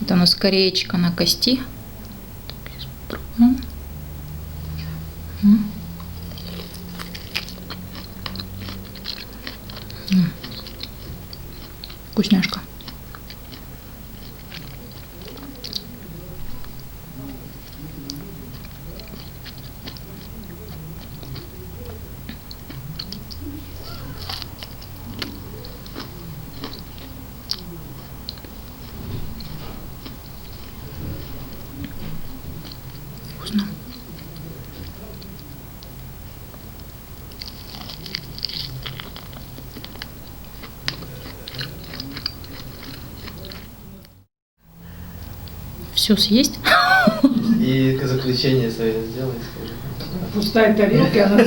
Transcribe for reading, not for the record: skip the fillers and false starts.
Это у нас кореечка на кости. Так, сейчас попробуем. Вкусняшка. Вкусно. Все съесть? И заключение свое сделай, скажи. Пустая тарелка, она